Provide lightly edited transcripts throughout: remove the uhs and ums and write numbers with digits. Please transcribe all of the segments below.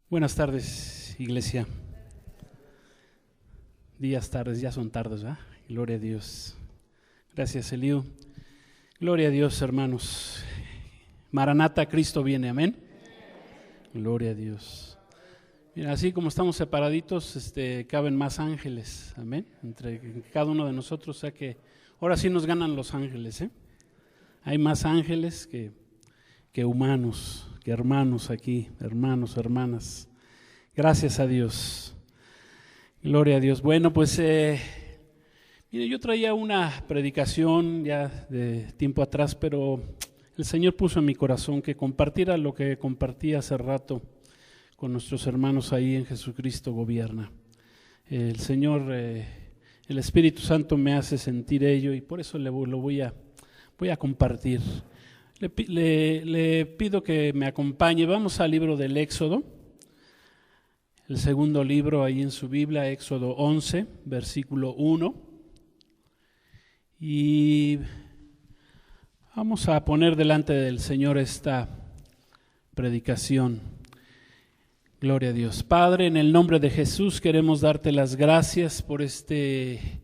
Buenas tardes, iglesia. Días, tardes, ya son tardes, ¿verdad? Gloria a Dios. Gracias, Eliú. Gloria a Dios, hermanos. Maranata, Cristo viene, amén. Gloria a Dios. Mira, así como estamos separaditos, caben más ángeles, amén. Entre cada uno de nosotros, o sea que ahora sí nos ganan los ángeles, ¿eh? Hay más ángeles que humanos, que hermanos aquí, hermanos, hermanas. Gracias a Dios. Gloria a Dios. Bueno, pues, mire, yo traía una predicación ya de tiempo atrás, pero el Señor puso en mi corazón que compartiera lo que compartí hace rato con nuestros hermanos ahí en Jesucristo Gobierna. El Señor, el Espíritu Santo me hace sentir ello y por eso lo voy a compartir. Le pido que me acompañe. Vamos al libro del Éxodo, el segundo libro ahí en su Biblia, Éxodo 11, versículo 1. Y vamos a poner delante del Señor esta predicación. Gloria a Dios. Padre, en el nombre de Jesús queremos darte las gracias por este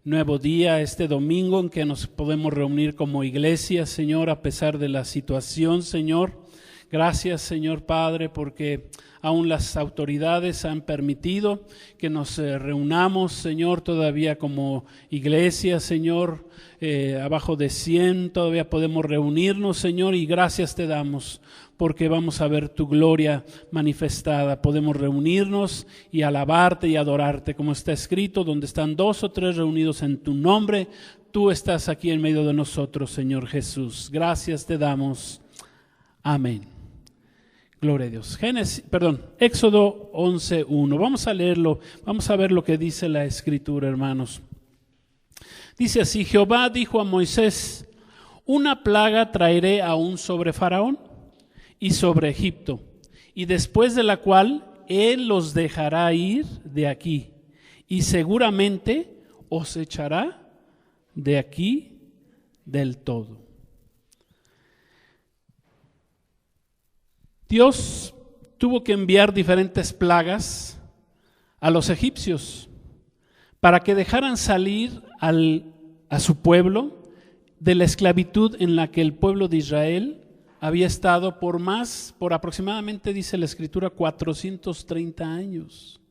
nuevo día, este domingo en que nos podemos reunir como iglesia, Señor, a pesar de la situación, Señor. Gracias, Señor Padre, porque aún las autoridades han permitido que nos reunamos, Señor, todavía como iglesia, Señor, abajo de 100, todavía podemos reunirnos, Señor, y gracias te damos, porque vamos a ver tu gloria manifestada. Podemos reunirnos y alabarte y adorarte, como está escrito, donde están 2 o 3 reunidos en tu nombre, tú estás aquí en medio de nosotros, Señor Jesús. Gracias te damos. Amén. Gloria a Dios. Éxodo 11:1. Vamos a leerlo, vamos a ver lo que dice la Escritura, hermanos. Dice así: Jehová dijo a Moisés: una plaga traeré aún sobre Faraón y sobre Egipto, y después de la cual él los dejará ir de aquí, y seguramente os echará de aquí del todo. Dios tuvo que enviar diferentes plagas a los egipcios para que dejaran salir a su pueblo de la esclavitud en la que el pueblo de Israel había estado por aproximadamente, dice la Escritura, 430 años.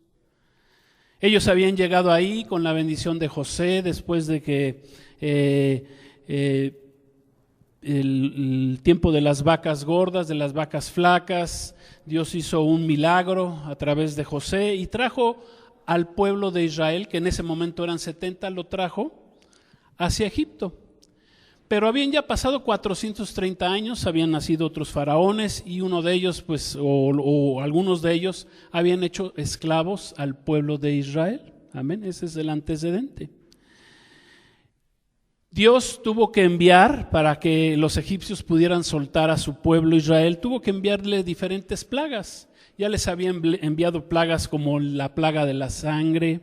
Ellos habían llegado ahí con la bendición de José después de que el tiempo de las vacas gordas, de las vacas flacas, Dios hizo un milagro a través de José y trajo al pueblo de Israel, que en ese momento eran 70, lo trajo hacia Egipto. Pero habían ya pasado 430 años, habían nacido otros faraones y uno de ellos, o algunos de ellos, habían hecho esclavos al pueblo de Israel. Amén, ese es el antecedente. Dios tuvo que enviar, para que los egipcios pudieran soltar a su pueblo Israel, tuvo que enviarle diferentes plagas. Ya les había enviado plagas como la plaga de la sangre,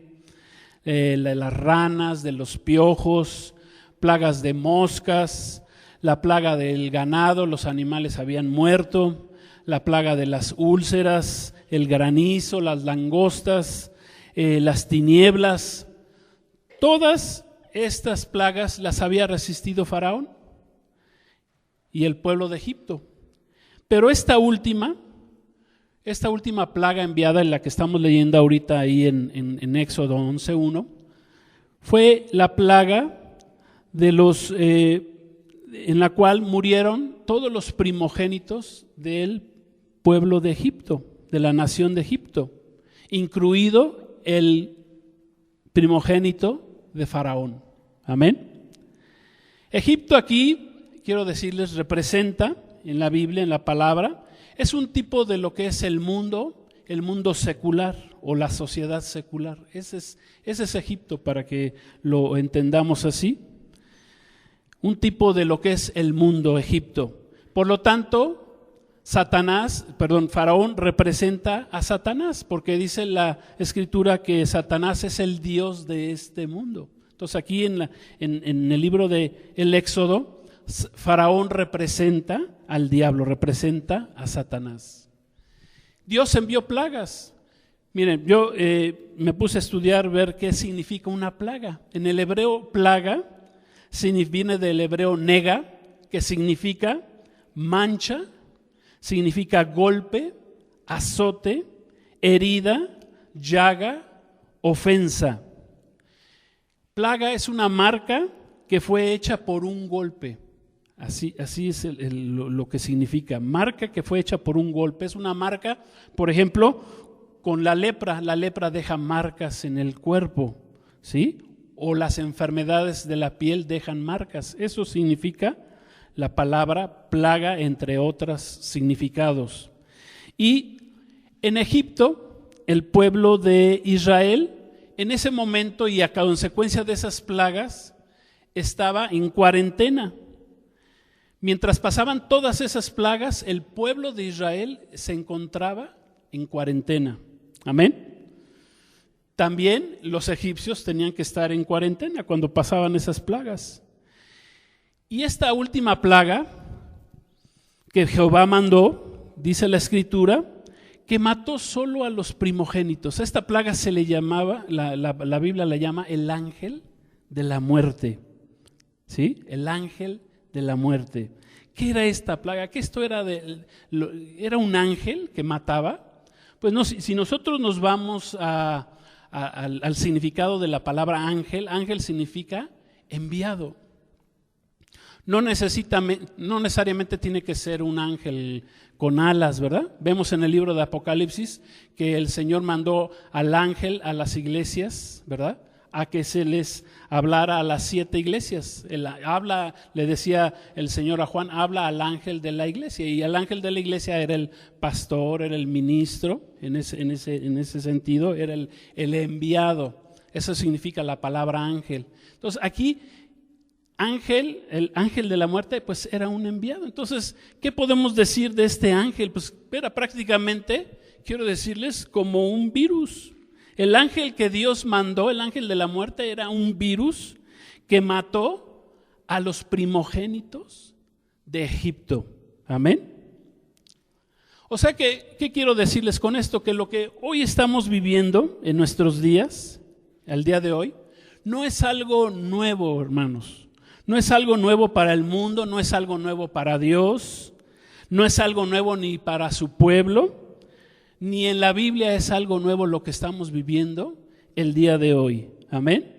de las ranas, de los piojos, plagas de moscas, la plaga del ganado, los animales habían muerto, la plaga de las úlceras, el granizo, las langostas, las tinieblas. Todas estas plagas las había resistido Faraón y el pueblo de Egipto. Pero esta última plaga enviada, en la que estamos leyendo ahorita ahí en Éxodo 11:1, fue la plaga en la cual murieron todos los primogénitos del pueblo de Egipto, de la nación de Egipto, incluido el primogénito de Faraón. Amén. Egipto aquí, quiero decirles, representa en la Biblia, en la palabra, es un tipo de lo que es el mundo secular o la sociedad secular. Ese es Egipto, para que lo entendamos así. Un tipo de lo que es el mundo Egipto. Por lo tanto, Faraón representa a Satanás, porque dice la Escritura que Satanás es el Dios de este mundo. Entonces aquí en el libro de el Éxodo, Faraón representa al diablo, representa a Satanás. Dios envió plagas. Miren, yo me puse a estudiar, ver qué significa una plaga. En el hebreo, plaga viene del hebreo nega, que significa mancha, significa golpe, azote, herida, llaga, ofensa. Plaga es una marca que fue hecha por un golpe. Así es lo que significa. Marca que fue hecha por un golpe. Es una marca, por ejemplo, con la lepra. La lepra deja marcas en el cuerpo, ¿sí? O las enfermedades de la piel dejan marcas. Eso significa la palabra plaga, entre otros significados. Y en Egipto, el pueblo de Israel, en ese momento y a consecuencia de esas plagas, estaba en cuarentena. Mientras pasaban todas esas plagas, el pueblo de Israel se encontraba en cuarentena. Amén. También los egipcios tenían que estar en cuarentena cuando pasaban esas plagas. Y esta última plaga que Jehová mandó, dice la Escritura, que mató solo a los primogénitos. Esta plaga se le llamaba, la Biblia la llama el ángel de la muerte. ¿Sí? El ángel de la muerte. ¿Qué era esta plaga? ¿Qué esto era? ¿Era un ángel que mataba? Pues no, si nosotros nos vamos al significado de la palabra ángel, ángel significa enviado. No necesariamente tiene que ser un ángel con alas, ¿verdad? Vemos en el libro de Apocalipsis que el Señor mandó al ángel a las iglesias, ¿verdad? A que se les hablara a las 7 iglesias. Le decía el Señor a Juan, habla al ángel de la iglesia. Y el ángel de la iglesia era el pastor, era el ministro, en ese sentido, era el enviado. Eso significa la palabra ángel. Entonces aquí, el ángel de la muerte, pues era un enviado. Entonces, ¿qué podemos decir de este ángel? Pues era prácticamente, quiero decirles, como un virus. El ángel que Dios mandó, el ángel de la muerte, era un virus que mató a los primogénitos de Egipto. Amén. O sea que, ¿qué quiero decirles con esto? Que lo que hoy estamos viviendo en nuestros días, al día de hoy, no es algo nuevo, hermanos. No es algo nuevo para el mundo, no es algo nuevo para Dios, no es algo nuevo ni para su pueblo. Ni en la Biblia es algo nuevo lo que estamos viviendo el día de hoy. Amén.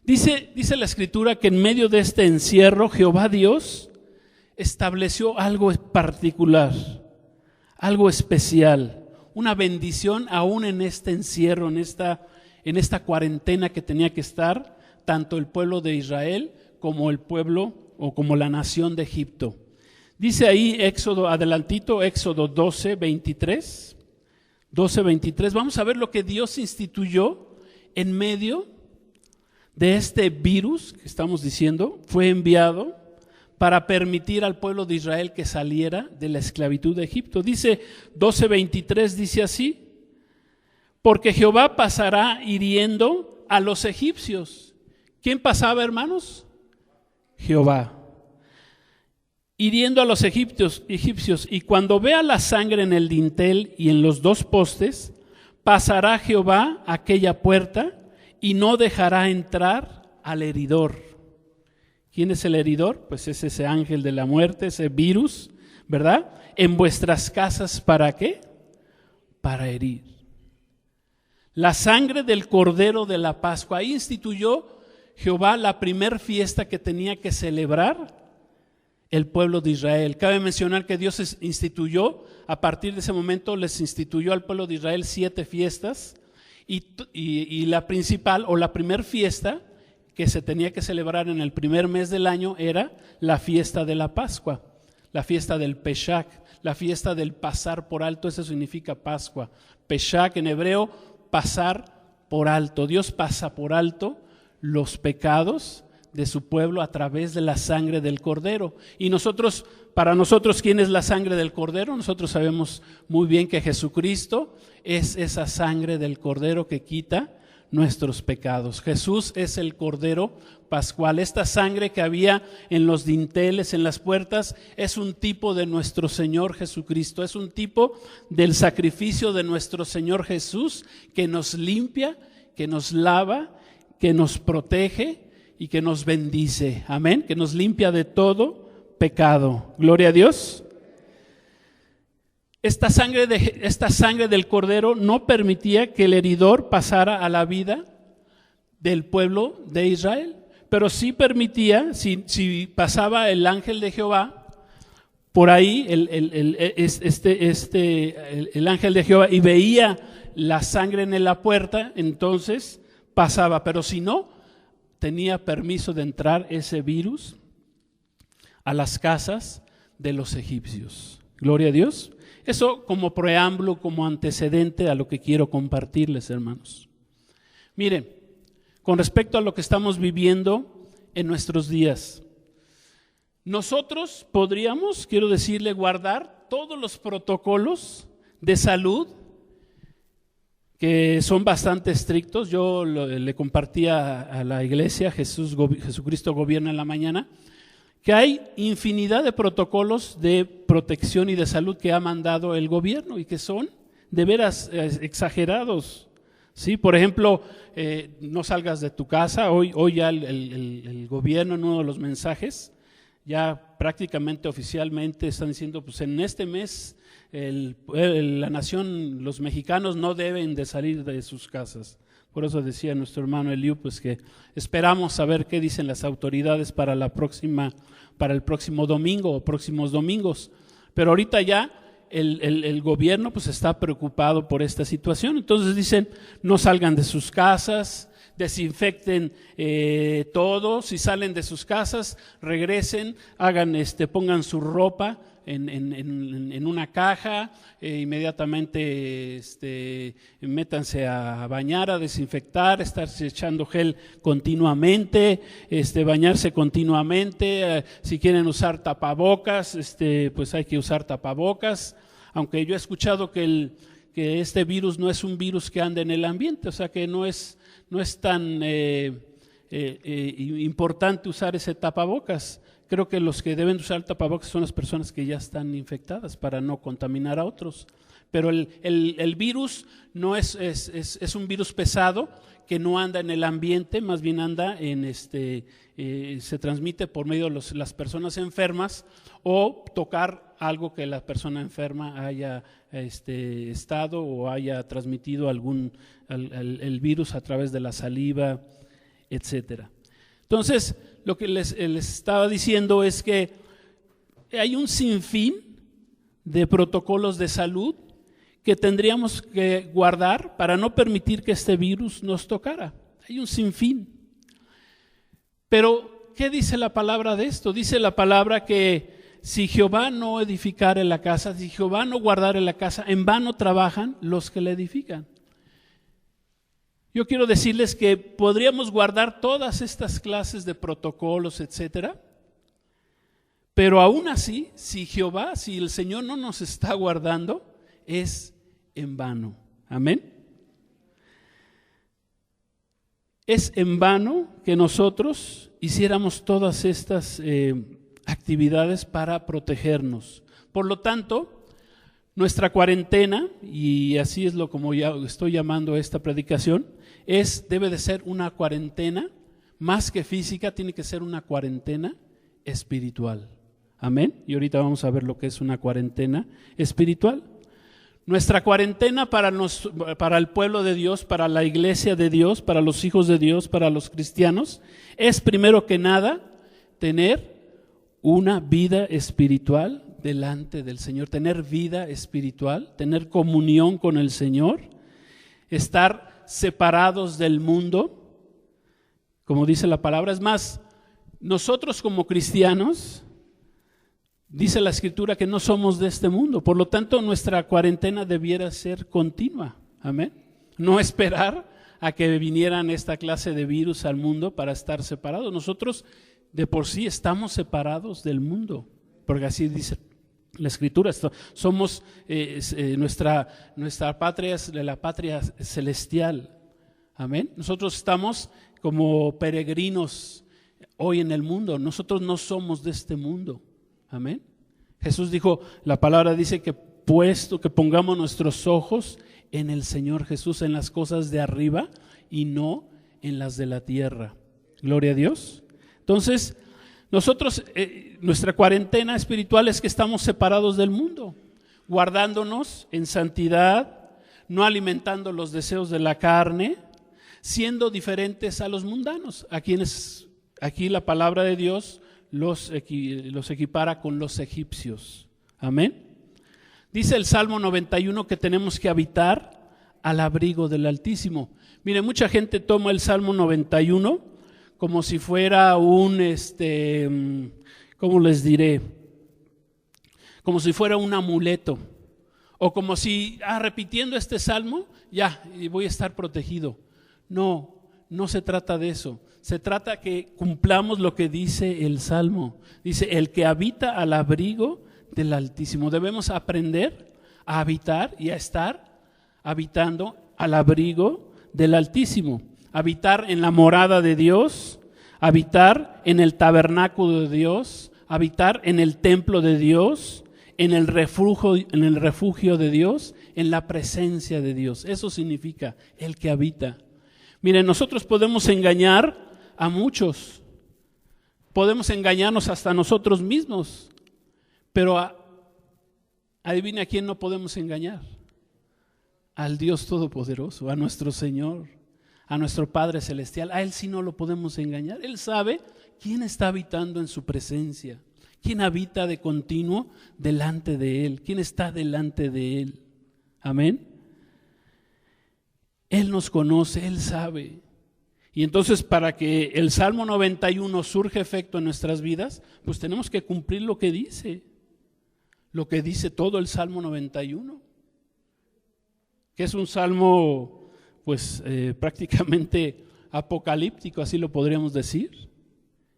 Dice la Escritura que en medio de este encierro, Jehová Dios estableció algo particular, algo especial, una bendición aún en este encierro, en esta cuarentena que tenía que estar tanto el pueblo de Israel como el pueblo o como la nación de Egipto. Dice ahí Éxodo 12, 23. Vamos a ver lo que Dios instituyó en medio de este virus que estamos diciendo. Fue enviado para permitir al pueblo de Israel que saliera de la esclavitud de Egipto. Dice 12:23, dice así: porque Jehová pasará hiriendo a los egipcios. ¿Quién pasaba, hermanos? Jehová. Hiriendo a los egipcios, y cuando vea la sangre en el dintel y en los 2 postes, pasará Jehová a aquella puerta y no dejará entrar al heridor. ¿Quién es el heridor? Pues es ese ángel de la muerte, ese virus, ¿verdad? En vuestras casas, ¿para qué? Para herir. La sangre del cordero de la Pascua. Ahí instituyó Jehová la primer fiesta que tenía que celebrar el pueblo de Israel. Cabe mencionar que Dios instituyó, a partir de ese momento les instituyó al pueblo de Israel 7 fiestas y la principal o la primer fiesta que se tenía que celebrar en el primer mes del año era la fiesta de la Pascua, la fiesta del Peshach, la fiesta del pasar por alto. Eso significa Pascua. Peshach en hebreo, pasar por alto. Dios pasa por alto los pecados de su pueblo a través de la sangre del Cordero. Y para nosotros, ¿quién es la sangre del Cordero? Nosotros sabemos muy bien que Jesucristo es esa sangre del Cordero que quita nuestros pecados. Jesús es el Cordero Pascual. Esta sangre que había en los dinteles, en las puertas, es un tipo de nuestro Señor Jesucristo, es un tipo del sacrificio de nuestro Señor Jesús, que nos limpia, que nos lava, que nos protege y que nos bendice. Amén, que nos limpia de todo pecado. Gloria a Dios. Esta sangre del Cordero no permitía que el heridor pasara a la vida del pueblo de Israel, pero sí permitía, si pasaba el ángel de Jehová por ahí, el ángel de Jehová, y veía la sangre en la puerta, entonces pasaba, pero si no, tenía permiso de entrar ese virus a las casas de los egipcios. Gloria a Dios. Eso como preámbulo, como antecedente a lo que quiero compartirles, hermanos. Miren, con respecto a lo que estamos viviendo en nuestros días, nosotros podríamos, quiero decirle, guardar todos los protocolos de salud que son bastante estrictos. Yo le compartía a la iglesia, Jesucristo Gobierna en la mañana, que hay infinidad de protocolos de protección y de salud que ha mandado el gobierno y que son de veras exagerados. ¿Sí? Por ejemplo, no salgas de tu casa. Hoy ya el gobierno en uno de los mensajes, ya prácticamente oficialmente están diciendo, pues en este mes la nación, los mexicanos no deben de salir de sus casas. Por eso decía nuestro hermano Eliú, pues que esperamos saber qué dicen las autoridades para el próximo domingo o próximos domingos. Pero ahorita ya el gobierno pues está preocupado por esta situación. Entonces dicen, no salgan de sus casas, desinfecten todo, si salen de sus casas, regresen, pongan su ropa en una caja, inmediatamente métanse a bañar, a desinfectar, estarse echando gel continuamente, bañarse continuamente, si quieren usar tapabocas, pues hay que usar tapabocas, aunque yo he escuchado que este virus no es un virus que anda en el ambiente, o sea que no es tan importante usar ese tapabocas. Creo que los que deben usar tapabocas son las personas que ya están infectadas para no contaminar a otros. Pero el virus no es un virus pesado que no anda en el ambiente, más bien anda se transmite por medio de las personas enfermas o tocar algo que la persona enferma haya estado o haya transmitido el virus a través de la saliva, etcétera. Entonces, lo que les estaba diciendo es que hay un sinfín de protocolos de salud que tendríamos que guardar para no permitir que este virus nos tocara. Hay un sinfín. Pero, ¿qué dice la palabra de esto? Dice la palabra que si Jehová no edificare la casa, si Jehová no guardare la casa, en vano trabajan los que la edifican. Yo quiero decirles que podríamos guardar todas estas clases de protocolos, etcétera, pero aún así, si el Señor no nos está guardando, es en vano. Amén. Es en vano que nosotros hiciéramos todas estas actividades para protegernos. Por lo tanto, nuestra cuarentena, y así es como ya estoy llamando a esta predicación, debe de ser una cuarentena, más que física, tiene que ser una cuarentena espiritual. Amén. Y ahorita vamos a ver lo que es una cuarentena espiritual. Nuestra cuarentena para el pueblo de Dios, para la iglesia de Dios, para los hijos de Dios, para los cristianos, es primero que nada tener una vida espiritual delante del Señor, tener vida espiritual, tener comunión con el Señor, estar separados del mundo, como dice la palabra. Es más, nosotros como cristianos, dice la Escritura que no somos de este mundo, por lo tanto nuestra cuarentena debiera ser continua, amén. No esperar a que vinieran esta clase de virus al mundo para estar separados. Nosotros de por sí estamos separados del mundo, porque así dice la Escritura. Somos nuestra patria es la patria celestial. Amén. Nosotros estamos como peregrinos hoy en el mundo. Nosotros no somos de este mundo. Amén. Jesús dijo, la palabra dice que puesto que pongamos nuestros ojos en el Señor Jesús, en las cosas de arriba y no en las de la tierra. Gloria a Dios. Entonces, nosotros, nuestra cuarentena espiritual es que estamos separados del mundo, guardándonos en santidad, no alimentando los deseos de la carne, siendo diferentes a los mundanos, a quienes aquí la palabra de Dios los equipara con los egipcios. Amén. Dice el Salmo 91 que tenemos que habitar al abrigo del Altísimo. Mire, mucha gente toma el Salmo 91 como si fuera un, ¿cómo les diré? Como si fuera un amuleto. O como si, repitiendo este Salmo, ya, voy a estar protegido. No, no se trata de eso. Se trata que cumplamos lo que dice el Salmo. Dice, el que habita al abrigo del Altísimo. Debemos aprender a habitar y a estar habitando al abrigo del Altísimo. Habitar en la morada de Dios, habitar en el tabernáculo de Dios, habitar en el templo de Dios, en el refugio de Dios, en la presencia de Dios. Eso significa el que habita. Miren, nosotros podemos engañar a muchos, podemos engañarnos hasta nosotros mismos, pero adivina a quién no podemos engañar. Al Dios Todopoderoso, a nuestro Señor, a nuestro Padre Celestial. A Él sí no lo podemos engañar. Él sabe quién está habitando en su presencia, quién habita de continuo delante de Él, quién está delante de Él. Amén. Él nos conoce, Él sabe. Y entonces, para que el Salmo 91 surja efecto en nuestras vidas, pues tenemos que cumplir lo que dice todo el Salmo 91, que es un salmo pues prácticamente apocalíptico, así lo podríamos decir.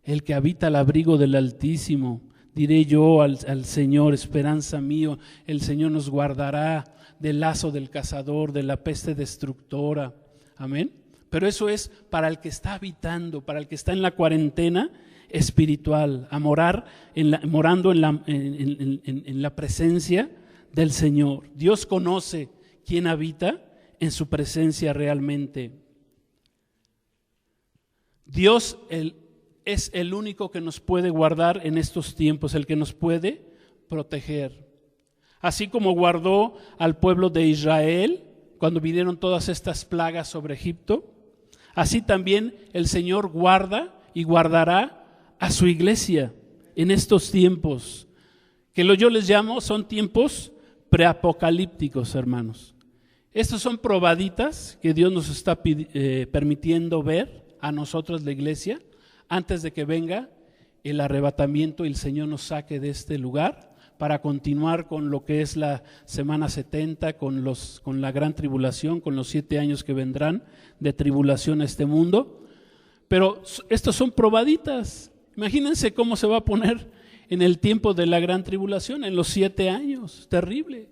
El que habita al abrigo del Altísimo, diré yo al Señor, esperanza mío, el Señor nos guardará del lazo del cazador, de la peste destructora. Amén. Pero eso es para el que está habitando, para el que está en la cuarentena espiritual, morando en la presencia del Señor. Dios conoce quién habita en su presencia realmente. Dios es el único que nos puede guardar en estos tiempos, el que nos puede proteger. Así como guardó al pueblo de Israel cuando vinieron todas estas plagas sobre Egipto, así también el Señor guarda y guardará a su iglesia en estos tiempos, que yo les llamo, son tiempos preapocalípticos, hermanos. Estas son probaditas que Dios nos está permitiendo ver a nosotros, la iglesia, antes de que venga el arrebatamiento y el Señor nos saque de este lugar para continuar con lo que es la semana 70, con la gran tribulación, con los 7 años que vendrán de tribulación a este mundo. Pero estos son probaditas. Imagínense cómo se va a poner en el tiempo de la gran tribulación, en los 7 años. Terrible.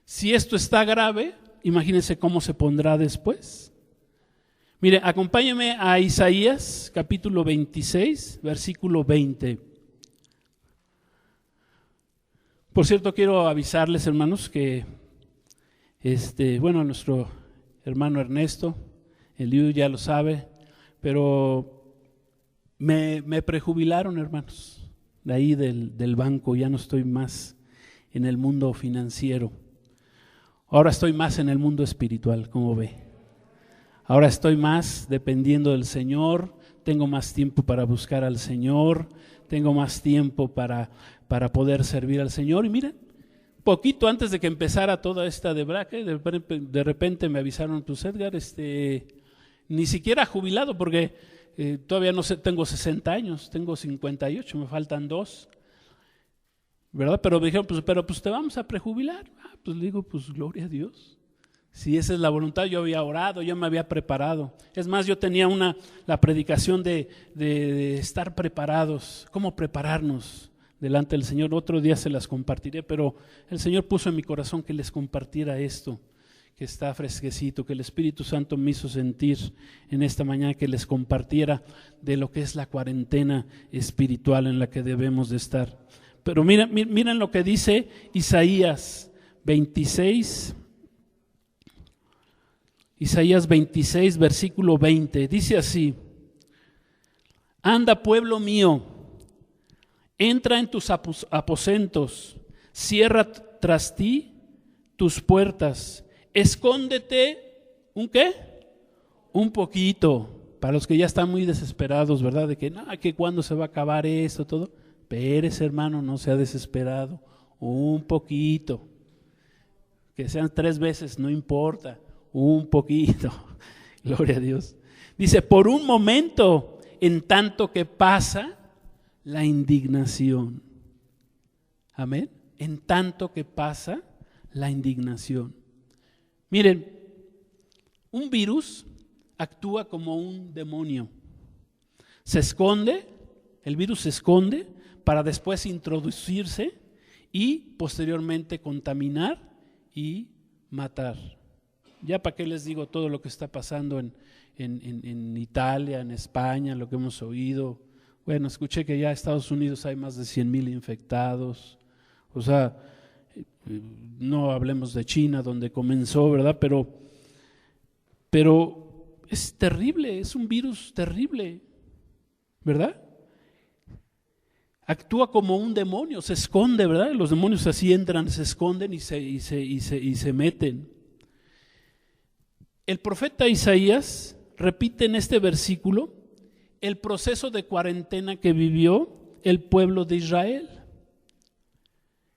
Si esto está grave, imagínense cómo se pondrá después. Mire, acompáñeme a Isaías capítulo 26, versículo 20. Por cierto, quiero avisarles, hermanos, que nuestro hermano Ernesto, Eliu ya lo sabe, pero me prejubilaron, hermanos, de ahí del banco. Ya no estoy más en el mundo financiero. Ahora estoy más en el mundo espiritual, como ve. Ahora estoy más dependiendo del Señor, tengo más tiempo para buscar al Señor, tengo más tiempo para poder servir al Señor. Y miren, poquito antes de que empezara toda esta debacle, de repente me avisaron, pues Edgar, ni siquiera jubilado, porque todavía no sé, tengo 60 años, tengo 58, me faltan 2, ¿verdad? Pero me dijeron, pues te vamos a prejubilar. Pues le digo, pues gloria a Dios. Si esa es la voluntad, yo había orado, yo me había preparado. Es más, yo tenía la predicación de estar preparados, cómo prepararnos delante del Señor. Otro día se las compartiré, pero el Señor puso en mi corazón que les compartiera esto, que está fresquecito, que el Espíritu Santo me hizo sentir en esta mañana, que les compartiera de lo que es la cuarentena espiritual en la que debemos de estar. Pero miren lo que dice Isaías 26, versículo 20, dice así: anda, pueblo mío, entra en tus aposentos, cierra tras ti tus puertas, escóndete, ¿un qué? Un poquito, para los que ya están muy desesperados, ¿verdad? De que, que cuándo se va a acabar esto, todo. Pérez, hermano, no sea desesperado, un poquito, que sean 3 veces, no importa, un poquito, gloria a Dios. Dice, por un momento, en tanto que pasa la indignación. Amén. En tanto que pasa la indignación. Miren, un virus actúa como un demonio. Se esconde, el virus se esconde para después introducirse y posteriormente contaminar y matar. Ya para qué les digo todo lo que está pasando en Italia, en España, lo que hemos oído. Bueno, escuché que ya en Estados Unidos hay más de 100,000 infectados. O sea, no hablemos de China, donde comenzó, ¿verdad? Pero es terrible, es un virus terrible, ¿verdad? Actúa como un demonio, se esconde, ¿verdad? Los demonios así entran, se esconden y se meten. El profeta Isaías repite en este versículo el proceso de cuarentena que vivió el pueblo de Israel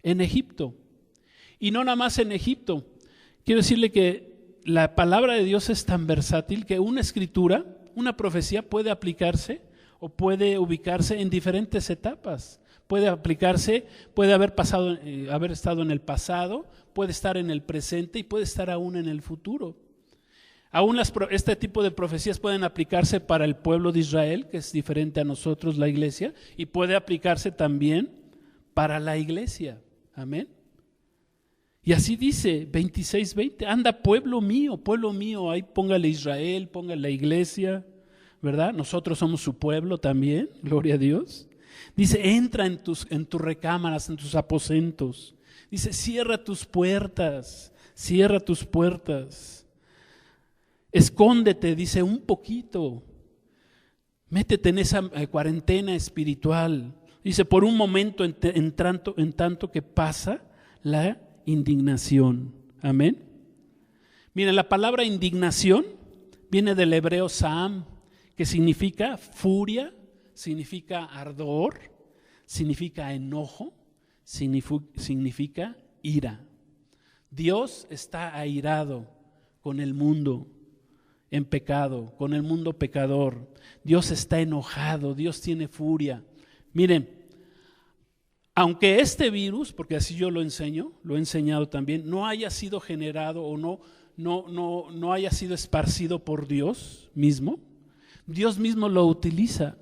en Egipto. Y no nada más en Egipto. Quiero decirle que la palabra de Dios es tan versátil que una escritura, una profecía puede aplicarse o puede ubicarse en diferentes etapas. Puede aplicarse, puede haber estado en el pasado, puede estar en el presente y puede estar aún en el futuro. Aún este tipo de profecías pueden aplicarse para el pueblo de Israel, que es diferente a nosotros, la iglesia, y puede aplicarse también para la iglesia. Amén. Y así dice 26:20, anda, pueblo mío, ahí póngale Israel, póngale la iglesia, ¿verdad? Nosotros somos su pueblo también, gloria a Dios. Dice, entra en tus recámaras, en tus aposentos. Dice, cierra tus puertas. Escóndete, dice, un poquito. Métete en esa cuarentena espiritual. Dice, por un momento, en tanto que pasa la indignación. Amén. Miren, la palabra indignación viene del hebreo sa'am, que significa furia, significa ardor, significa enojo, significa ira. Dios está airado con el mundo en pecado, con el mundo pecador. Dios está enojado, Dios tiene furia. Miren, aunque este virus, porque así yo lo he enseñado también, no haya sido generado o no haya sido esparcido por Dios mismo lo utiliza.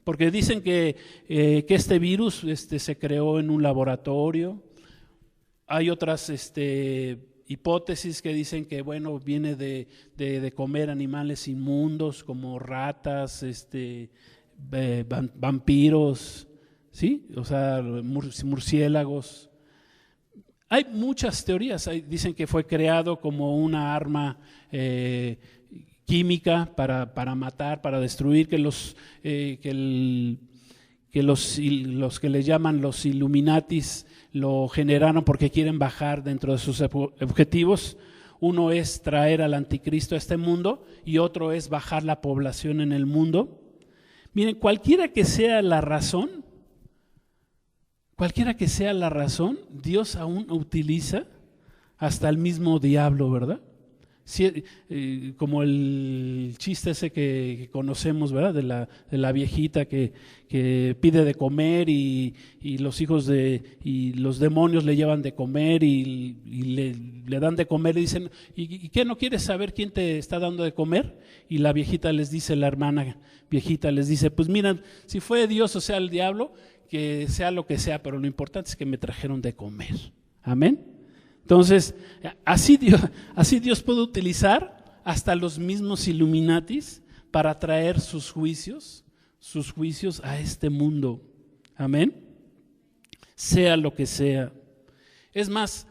Porque dicen que este virus se creó en un laboratorio. Hay otras hipótesis que dicen que viene de comer animales inmundos como ratas, vampiros, ¿sí? O sea, murciélagos. Hay muchas teorías. Dicen que fue creado como una arma química para matar, para destruir, que los que le llaman los Illuminatis lo generaron porque quieren bajar dentro de sus objetivos. Uno es traer al anticristo a este mundo y otro es bajar la población en el mundo. Miren, cualquiera que sea la razón, Dios aún utiliza hasta el mismo diablo, ¿verdad? Como el chiste ese que conocemos, ¿verdad? De la viejita que pide de comer y los hijos y los demonios le llevan de comer y le dan de comer y dicen, ¿y qué, no quieres saber quién te está dando de comer? Y la viejita les dice, la hermana viejita les dice, pues mira, si fue Dios o sea el diablo, que sea lo que sea, pero lo importante es que me trajeron de comer. Amén. Entonces, así Dios puede utilizar hasta los mismos Illuminatis para traer sus juicios a este mundo. Amén. Sea lo que sea. Es más,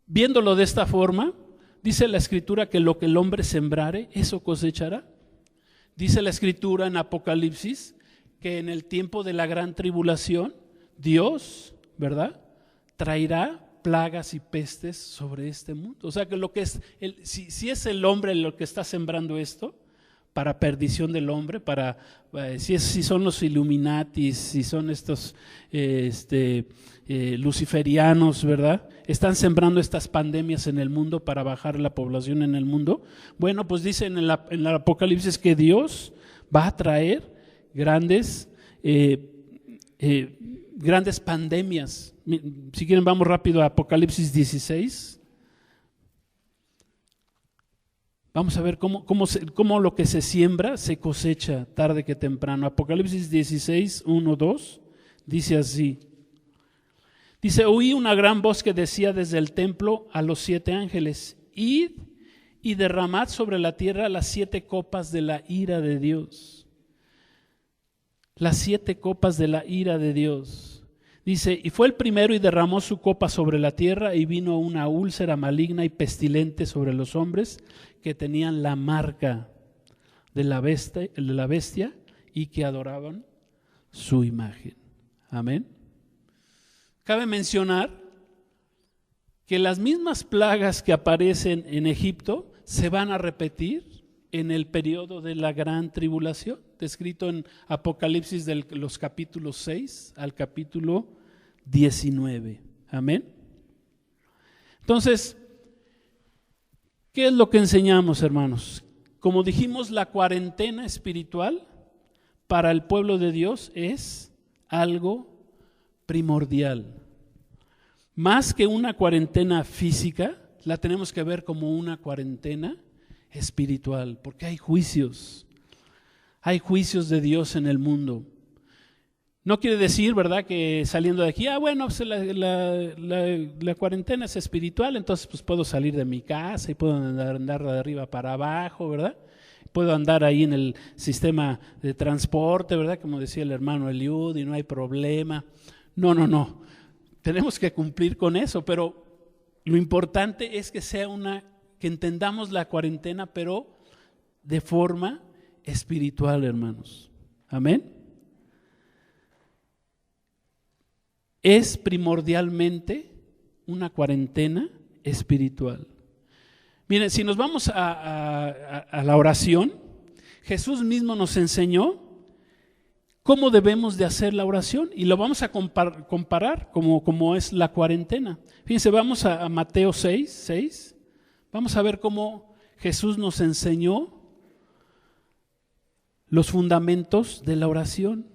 viéndolo de esta forma, dice la Escritura que lo que el hombre sembrare, eso cosechará. Dice la Escritura en Apocalipsis que en el tiempo de la gran tribulación, Dios, ¿verdad?, traerá plagas y pestes sobre este mundo. O sea que lo que es, si es el hombre lo que está sembrando esto, para perdición del hombre, si son los Illuminatis, si son estos luciferianos, ¿verdad? Están sembrando estas pandemias en el mundo para bajar la población en el mundo. Bueno, pues dice en el Apocalipsis que Dios va a traer grandes pandemias. Si quieren vamos rápido a Apocalipsis 16. Vamos a ver cómo lo que se siembra se cosecha tarde que temprano. Apocalipsis 16, 1, 2, dice así. Dice, oí una gran voz que decía desde el templo a los 7 ángeles, id y derramad sobre la tierra las 7 copas de la ira de Dios. Las 7 copas de la ira de Dios. Dice, y fue el primero y derramó su copa sobre la tierra y vino una úlcera maligna y pestilente sobre los hombres que tenían la marca de la bestia y que adoraban su imagen. Amén. Cabe mencionar que las mismas plagas que aparecen en Egipto se van a repetir en el periodo de la gran tribulación, descrito en Apocalipsis de los capítulos 6 al capítulo 19. Amén. Entonces, ¿qué es lo que enseñamos, hermanos? Como dijimos, la cuarentena espiritual para el pueblo de Dios es algo primordial. Más que una cuarentena física, la tenemos que ver como una cuarentena espiritual, porque hay juicios de Dios en el mundo. No quiere decir, ¿verdad?, que saliendo de aquí, bueno, pues la cuarentena es espiritual, entonces pues puedo salir de mi casa y puedo andar de arriba para abajo, ¿verdad? Puedo andar ahí en el sistema de transporte, ¿verdad?, como decía el hermano Eliud, y no hay problema. No. Tenemos que cumplir con eso, pero lo importante es que que entendamos la cuarentena, pero de forma espiritual, hermanos. Amén. Es primordialmente una cuarentena espiritual. Miren, si nos vamos a la oración, Jesús mismo nos enseñó cómo debemos de hacer la oración y lo vamos a comparar como es la cuarentena. Fíjense, vamos a Mateo 6, vamos a ver cómo Jesús nos enseñó los fundamentos de la oración,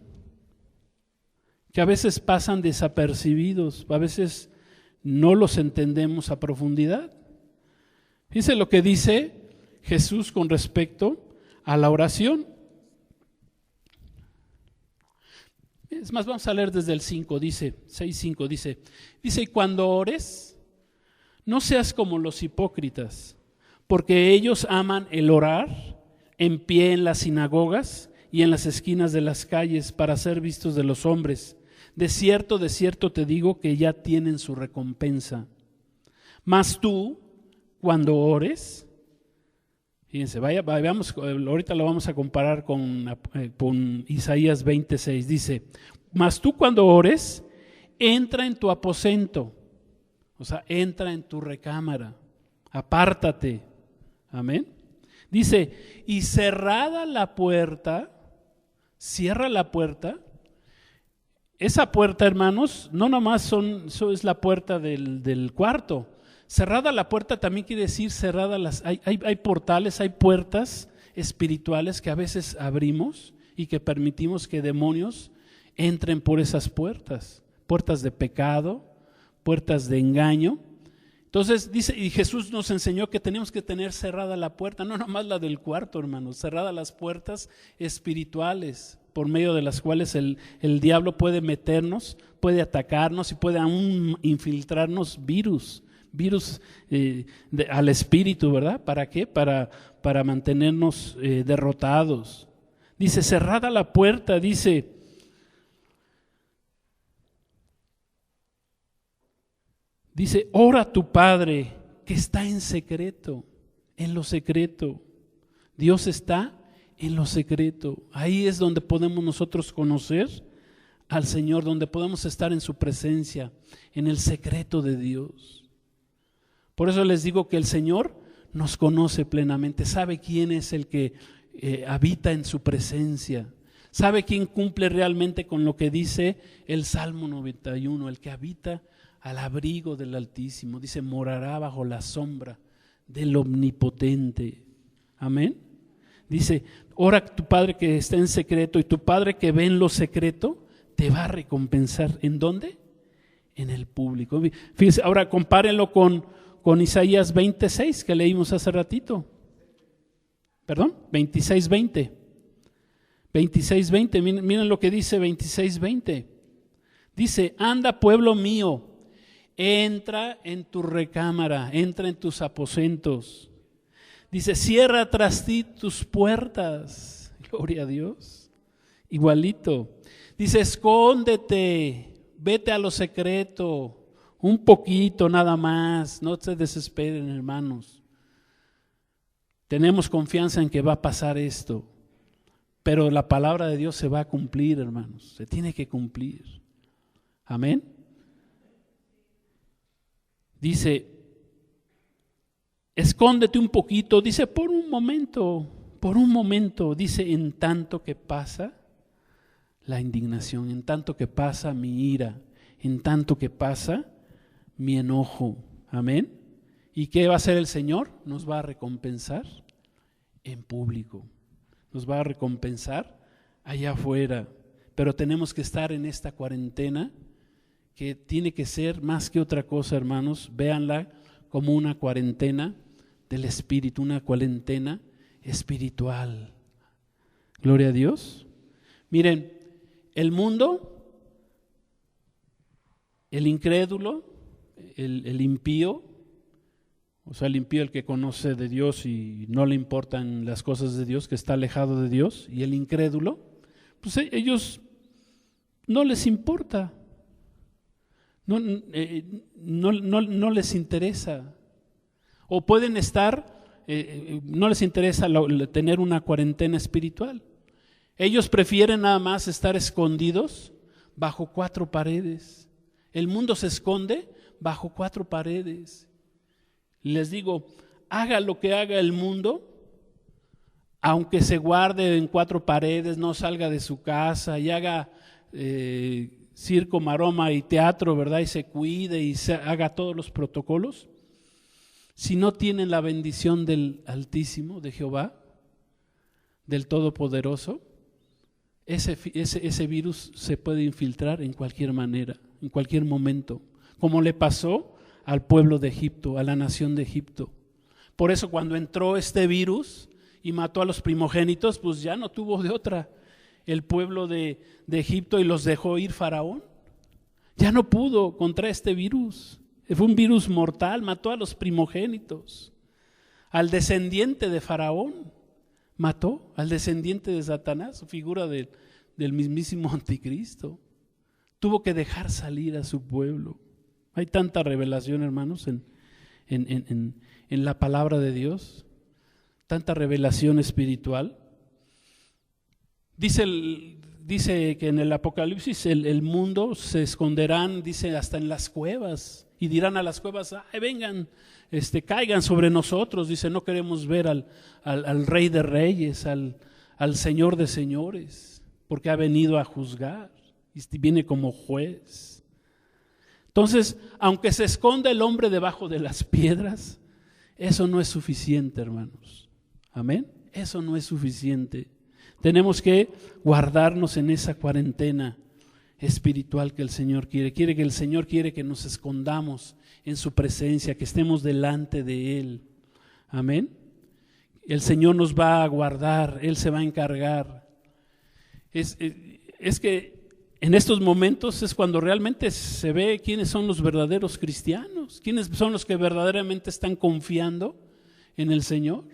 que a veces pasan desapercibidos, a veces no los entendemos a profundidad. Fíjense lo que dice Jesús con respecto a la oración. Es más, vamos a leer desde el 5, dice, 6:5, dice, y cuando ores, no seas como los hipócritas, porque ellos aman el orar en pie en las sinagogas y en las esquinas de las calles para ser vistos de los hombres. De cierto te digo que ya tienen su recompensa. Mas tú, cuando ores, fíjense, veamos, ahorita lo vamos a comparar con Isaías 26, dice, mas tú cuando ores, entra en tu aposento, o sea, entra en tu recámara, apártate, amén. Dice, y cerrada la puerta, cierra la puerta. Esa puerta, hermanos, no nomás es la puerta del cuarto. Cerrada la puerta también quiere decir hay portales, hay puertas espirituales que a veces abrimos y que permitimos que demonios entren por esas puertas de pecado, puertas de engaño. Entonces dice, y Jesús nos enseñó que tenemos que tener cerrada la puerta, no nomás la del cuarto, hermanos, cerradas las puertas espirituales por medio de las cuales el diablo puede meternos, puede atacarnos y puede aún infiltrarnos virus virus al espíritu, ¿verdad? ¿Para qué? Para mantenernos derrotados. Dice, cerrada la puerta, dice, ora a tu Padre que está en secreto, en lo secreto. Dios está en lo secreto. Ahí es donde podemos nosotros conocer al Señor, donde podemos estar en su presencia, en el secreto de Dios. Por eso les digo que el Señor nos conoce plenamente, sabe quién es el que habita en su presencia, sabe quién cumple realmente con lo que dice el Salmo 91, el que habita al abrigo del Altísimo, dice, morará bajo la sombra del Omnipotente. Amén. Dice, ora a tu Padre que está en secreto, y tu Padre que ve en lo secreto te va a recompensar. ¿En dónde? En el público. Fíjense, ahora compárenlo con Isaías 26 que leímos hace ratito. Perdón, 26:20. 26:20, miren lo que dice 26:20. Dice, anda pueblo mío, entra en tu recámara, entra en tus aposentos. Dice, cierra tras ti tus puertas. Gloria a Dios. Igualito. Dice, escóndete, vete a lo secreto, un poquito nada más, no se desesperen, hermanos. Tenemos confianza en que va a pasar esto, pero la palabra de Dios se va a cumplir, hermanos, se tiene que cumplir. Amén. Dice, escóndete un poquito, dice, por un momento, dice, en tanto que pasa la indignación, en tanto que pasa mi ira, en tanto que pasa mi enojo. Amén. ¿Y qué va a hacer el Señor? Nos va a recompensar en público, nos va a recompensar allá afuera, pero tenemos que estar en esta cuarentena que tiene que ser más que otra cosa, hermanos, véanla como una cuarentena del Espíritu, una cuarentena espiritual. Gloria a Dios. Miren, el mundo, el incrédulo, el impío, o sea, el impío, el que conoce de Dios y no le importan las cosas de Dios, que está alejado de Dios, y el incrédulo, pues ellos no les importa, no les interesa, o pueden estar, no les interesa tener una cuarentena espiritual. Ellos prefieren nada más estar escondidos bajo 4 paredes. El mundo se esconde bajo 4 paredes. Les digo, haga lo que haga el mundo, aunque se guarde en 4 paredes, no salga de su casa y haga circo, maroma y teatro, ¿verdad? Y se cuide y haga todos los protocolos. Si no tienen la bendición del Altísimo, de Jehová, del Todopoderoso, ese virus se puede infiltrar en cualquier manera, en cualquier momento, como le pasó al pueblo de Egipto, a la nación de Egipto. Por eso cuando entró este virus y mató a los primogénitos, pues ya no tuvo de otra el pueblo de Egipto y los dejó ir Faraón. Ya no pudo contra este virus. Fue un virus mortal, mató a los primogénitos. Al descendiente de Faraón mató, al descendiente de Satanás, figura del mismísimo anticristo. Tuvo que dejar salir a su pueblo. Hay tanta revelación, hermanos, en la palabra de Dios, tanta revelación espiritual. Dice que en el Apocalipsis el mundo se esconderán, dice, hasta en las cuevas, y dirán a las cuevas, ay, vengan, caigan sobre nosotros. Dice, no queremos ver al Rey de Reyes, al Señor de Señores, porque ha venido a juzgar y viene como juez. Entonces, aunque se esconda el hombre debajo de las piedras, eso no es suficiente, hermanos. Amén. Eso no es suficiente. Tenemos que guardarnos en esa cuarentena espiritual que el Señor quiere. El Señor quiere que nos escondamos en su presencia, que estemos delante de Él. Amén. El Señor nos va a guardar, Él se va a encargar. Es que en estos momentos es cuando realmente se ve quiénes son los verdaderos cristianos, quiénes son los que verdaderamente están confiando en el Señor.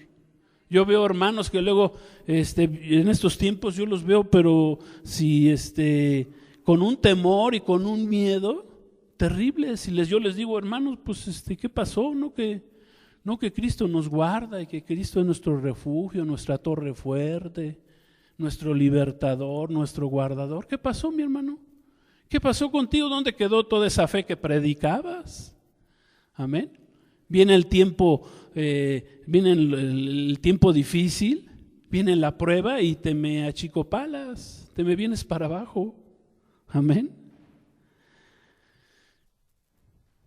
Yo veo hermanos que luego en estos tiempos yo los veo, pero si con un temor y con un miedo terrible. Yo les digo, hermanos, pues ¿qué pasó? No que Cristo nos guarda y que Cristo es nuestro refugio, nuestra torre fuerte, nuestro libertador, nuestro guardador. ¿Qué pasó, mi hermano? ¿Qué pasó contigo? ¿Dónde quedó toda esa fe que predicabas? Amén. Viene el tiempo, viene el tiempo difícil, viene la prueba y te me achicopalas, te me vienes para abajo. Amén.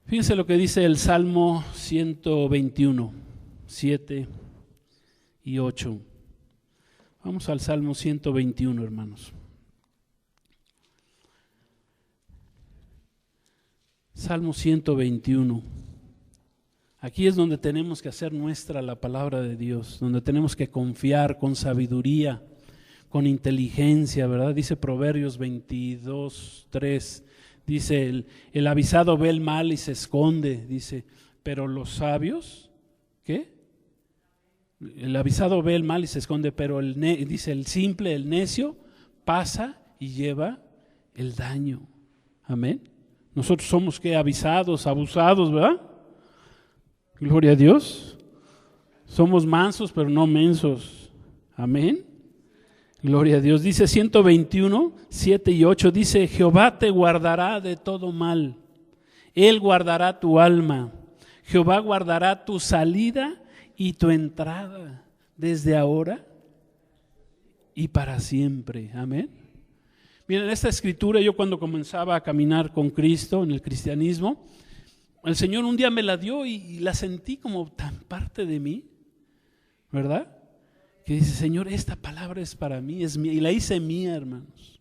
Fíjense lo que dice el Salmo 121, 7 y 8. Vamos al Salmo 121, hermanos. Salmo 121. Aquí es donde tenemos que hacer nuestra la palabra de Dios, donde tenemos que confiar con sabiduría, con inteligencia, ¿verdad? Dice Proverbios 22, 3. Dice, el avisado ve el mal y se esconde, dice, pero los sabios, ¿qué? El avisado ve el mal y se esconde, pero dice el simple, el necio, pasa y lleva el daño. Amén. Nosotros somos ¿qué? Avisados, abusados, ¿verdad? Gloria a Dios. Somos mansos, pero no mensos. Amén. Gloria a Dios. Dice 121, 7 y 8, dice, Jehová te guardará de todo mal. Él guardará tu alma. Jehová guardará tu salida y tu entrada desde ahora y para siempre. Amén. Miren, esta escritura yo cuando comenzaba a caminar con Cristo en el cristianismo, el Señor un día me la dio y la sentí como tan parte de mí, ¿verdad? Que dice, Señor, esta palabra es para mí, es mía, y la hice mía, hermanos.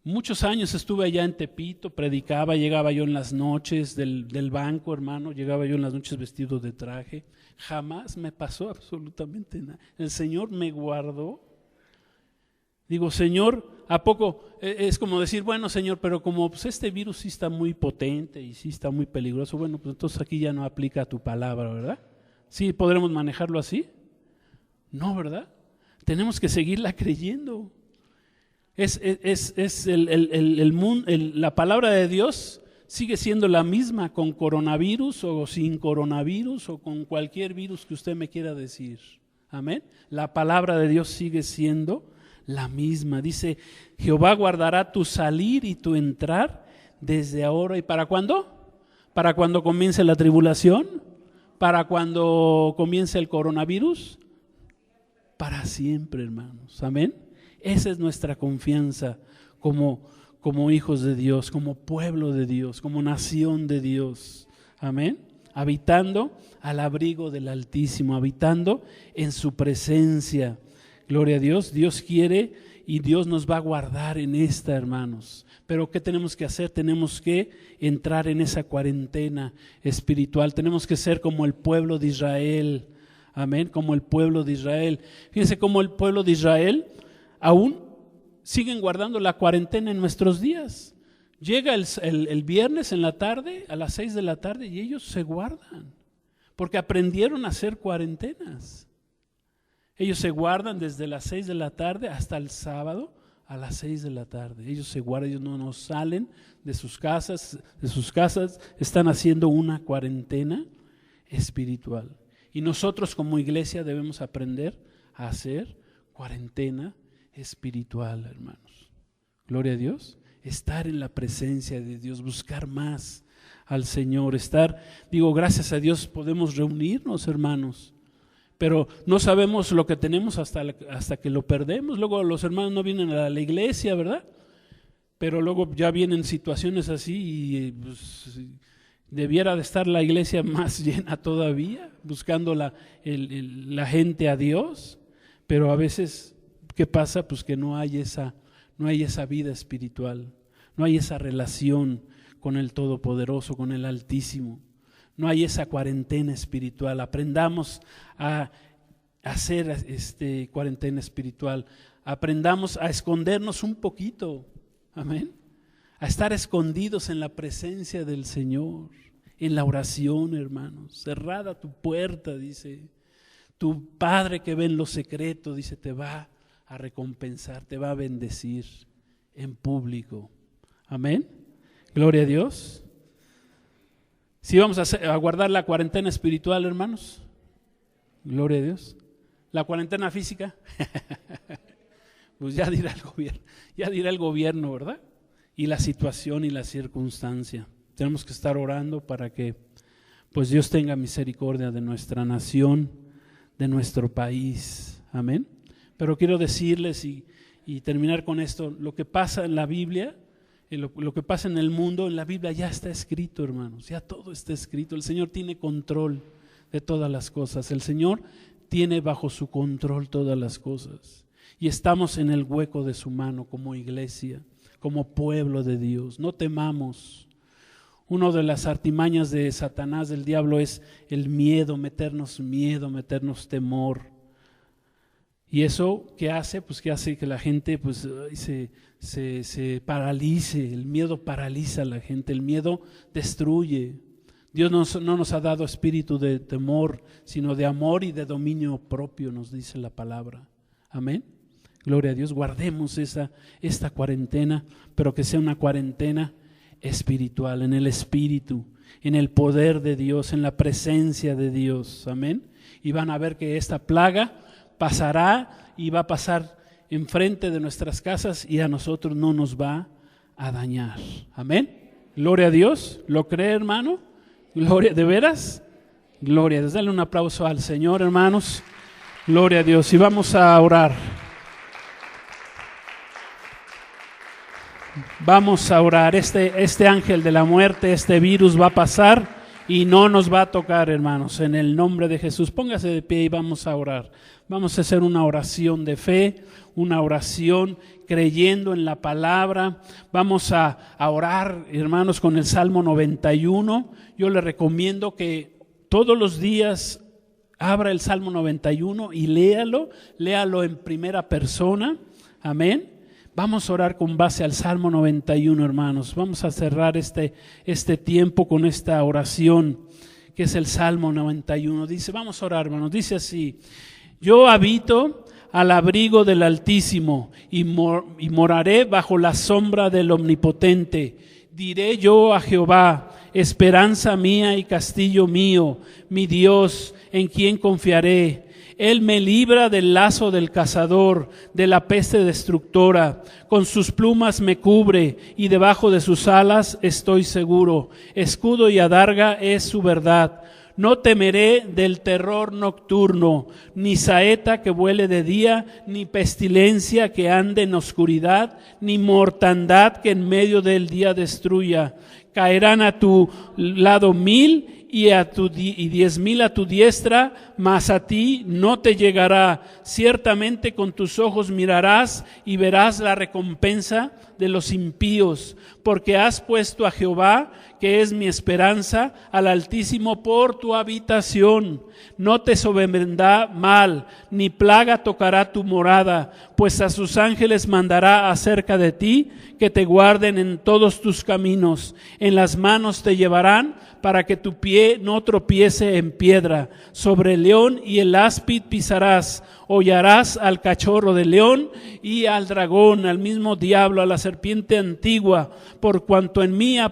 Muchos años estuve allá en Tepito, predicaba, llegaba yo en las noches del banco, hermano, llegaba yo en las noches vestido de traje. Jamás me pasó absolutamente nada. El Señor me guardó. Digo, Señor, ¿a poco? Es como decir, bueno, Señor, pero como pues, este virus sí está muy potente y sí está muy peligroso, bueno, pues entonces aquí ya no aplica tu palabra, ¿verdad? ¿Sí podremos manejarlo así? No, ¿verdad? Tenemos que seguirla creyendo. La palabra de Dios sigue siendo la misma con coronavirus o sin coronavirus o con cualquier virus que usted me quiera decir. Amén. La palabra de Dios sigue siendo la misma. Dice, Jehová guardará tu salir y tu entrar desde ahora. ¿Y para cuándo? ¿Para cuando comience la tribulación? ¿Para cuando comience el coronavirus? Para siempre, hermanos. Amén. Esa es nuestra confianza como hijos de Dios, como pueblo de Dios, como nación de Dios. Amén. Habitando al abrigo del Altísimo, habitando en su presencia. Gloria a Dios. Dios quiere y Dios nos va a guardar en esta, hermanos. Pero ¿qué tenemos que hacer? Tenemos que entrar en esa cuarentena espiritual. Tenemos que ser como el pueblo de Israel. Amén, como el pueblo de Israel. Fíjense cómo el pueblo de Israel aún siguen guardando la cuarentena en nuestros días. Llega el viernes en la tarde, a las 6 de la tarde, y ellos se guardan, porque aprendieron a hacer cuarentenas. Ellos se guardan desde las 6 de la tarde hasta el sábado a las 6 de la tarde. Ellos se guardan, ellos no salen de sus casas, están haciendo una cuarentena espiritual. Y nosotros como iglesia debemos aprender a hacer cuarentena espiritual, hermanos. Gloria a Dios. Estar en la presencia de Dios, buscar más al Señor, gracias a Dios podemos reunirnos, hermanos, pero no sabemos lo que tenemos hasta que lo perdemos. Luego los hermanos no vienen a la iglesia, ¿verdad? Pero luego ya vienen situaciones así y pues, debiera de estar la iglesia más llena todavía, buscando la gente a Dios, pero a veces, ¿qué pasa? Pues que no hay esa vida espiritual, no hay esa relación con el Todopoderoso, con el Altísimo, no hay esa cuarentena espiritual. Aprendamos a hacer cuarentena espiritual, aprendamos a escondernos un poquito Amén. A estar escondidos en la presencia del Señor, en la oración, hermanos. Cerrada tu puerta, dice. Tu Padre que ve en lo secreto, dice, te va a recompensar, te va a bendecir en público. Amén. Gloria a Dios. ¿Sí vamos a guardar la cuarentena espiritual, hermanos? Gloria a Dios. ¿La cuarentena física? Pues ya dirá el gobierno, ¿verdad? Y la situación y la circunstancia. Tenemos que estar orando para que pues Dios tenga misericordia de nuestra nación, de nuestro país. Amén. Pero quiero decirles y terminar con esto, lo que pasa en la Biblia, lo que pasa en el mundo, en la Biblia ya está escrito, hermanos, ya todo está escrito. El Señor tiene control de todas las cosas. El Señor tiene bajo su control todas las cosas. Y estamos en el hueco de su mano como iglesia, como pueblo de Dios. No temamos. Una de las artimañas de Satanás, del diablo, es el miedo, meternos temor. ¿Y eso qué hace? Pues que hace que la gente pues, se paralice. El miedo paraliza a la gente, el miedo destruye. Dios no nos ha dado espíritu de temor, sino de amor y de dominio propio, nos dice la palabra. Amén. Gloria a Dios. Guardemos esta cuarentena, pero que sea una cuarentena espiritual, en el espíritu, en el poder de Dios, en la presencia de Dios. Amén. Y van a ver que esta plaga pasará y va a pasar enfrente de nuestras casas y a nosotros no nos va a dañar. Amén. Gloria a Dios. ¿Lo cree, hermano? Gloria, ¿de veras? Gloria a Dios. Dale un aplauso al Señor, hermanos. Gloria a Dios. Y vamos a orar. Vamos a orar. Este ángel de la muerte, este virus va a pasar y no nos va a tocar, hermanos, en el nombre de Jesús. Póngase de pie y vamos a orar. Vamos a hacer una oración de fe, una oración creyendo en la palabra. Vamos a orar, hermanos, con el Salmo 91. Yo le recomiendo que todos los días abra el Salmo 91 y léalo en primera persona. Amén. Vamos a orar con base al Salmo 91, hermanos. Vamos a cerrar este tiempo con esta oración, que es el Salmo 91. Dice, vamos a orar, hermanos. Dice así: yo habito al abrigo del Altísimo y moraré bajo la sombra del Omnipotente. Diré yo a Jehová, esperanza mía y castillo mío, mi Dios, en quien confiaré. Él me libra del lazo del cazador, de la peste destructora. Con sus plumas me cubre y debajo de sus alas estoy seguro. Escudo y adarga es su verdad. No temeré del terror nocturno, ni saeta que vuele de día, ni pestilencia que ande en oscuridad, ni mortandad que en medio del día destruya. Caerán a tu lado 1000 y 10,000 a tu diestra, mas a ti no te llegará. Ciertamente con tus ojos mirarás y verás la recompensa de los impíos, porque has puesto a Jehová, que es mi esperanza, al Altísimo por tu habitación. No te sobrevendrá mal, ni plaga tocará tu morada, pues a sus ángeles mandará acerca de ti, que te guarden en todos tus caminos. En las manos te llevarán, para que tu pie no tropiece en piedra. Sobre el león y el áspid pisarás. Hollarás al cachorro de león y al dragón, al mismo diablo, a la serpiente antigua. Por cuanto en mí has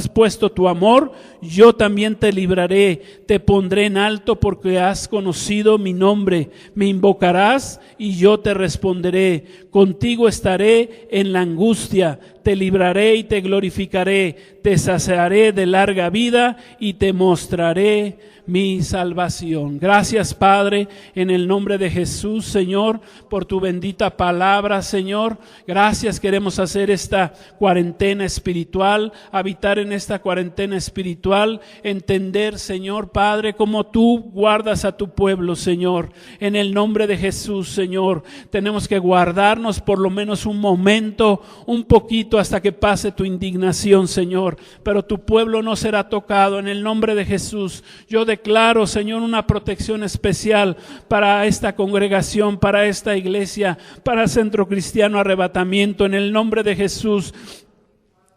puesto tu amor, yo también te libraré. Te pondré en alto porque has conocido mi nombre. Me invocarás y yo te responderé. Contigo estaré en la angustia. Te libraré y te glorificaré. Te saciaré de larga vida y te mostraré mi salvación. Gracias, Padre, en el nombre de Jesús, Señor, por tu bendita palabra, Señor. Gracias, queremos hacer esta cuarentena espiritual, habitar en esta cuarentena espiritual, entender, Señor, Padre, cómo tú guardas a tu pueblo, Señor. En el nombre de Jesús, Señor, tenemos que guardarnos por lo menos un momento, un poquito, hasta que pase tu indignación, Señor. Pero tu pueblo no será tocado. En el nombre de Jesús, yo declaro, Señor, una protección especial para esta congregación, para esta iglesia, para Centro Cristiano Arrebatamiento, en el nombre de Jesús.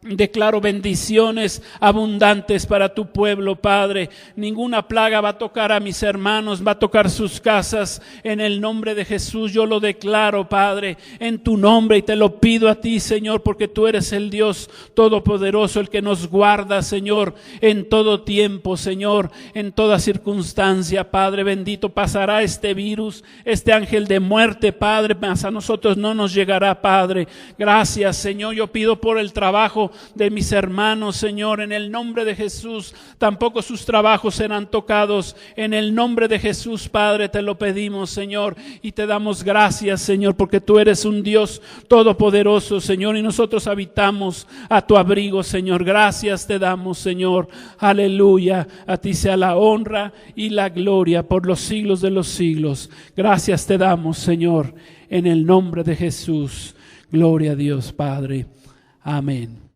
Declaro bendiciones abundantes para tu pueblo, Padre. Ninguna plaga va a tocar a mis hermanos, va a tocar sus casas. En el nombre de Jesús yo lo declaro, Padre, en tu nombre, y te lo pido a ti, Señor, porque tú eres el Dios todopoderoso, el que nos guarda, Señor, en todo tiempo, Señor, en toda circunstancia. Padre bendito, pasará este virus, este ángel de muerte, Padre, mas a nosotros no nos llegará, Padre. Gracias, Señor. Yo pido por el trabajo de mis hermanos, Señor, en el nombre de Jesús. Tampoco sus trabajos serán tocados. En el nombre de Jesús, Padre, te lo pedimos, Señor, y te damos gracias, Señor, porque tú eres un Dios todopoderoso, Señor, y nosotros habitamos a tu abrigo, Señor. Gracias te damos, Señor. Aleluya. A ti sea la honra y la gloria por los siglos de los siglos. Gracias te damos, Señor, en el nombre de Jesús. Gloria a Dios, Padre. Amén.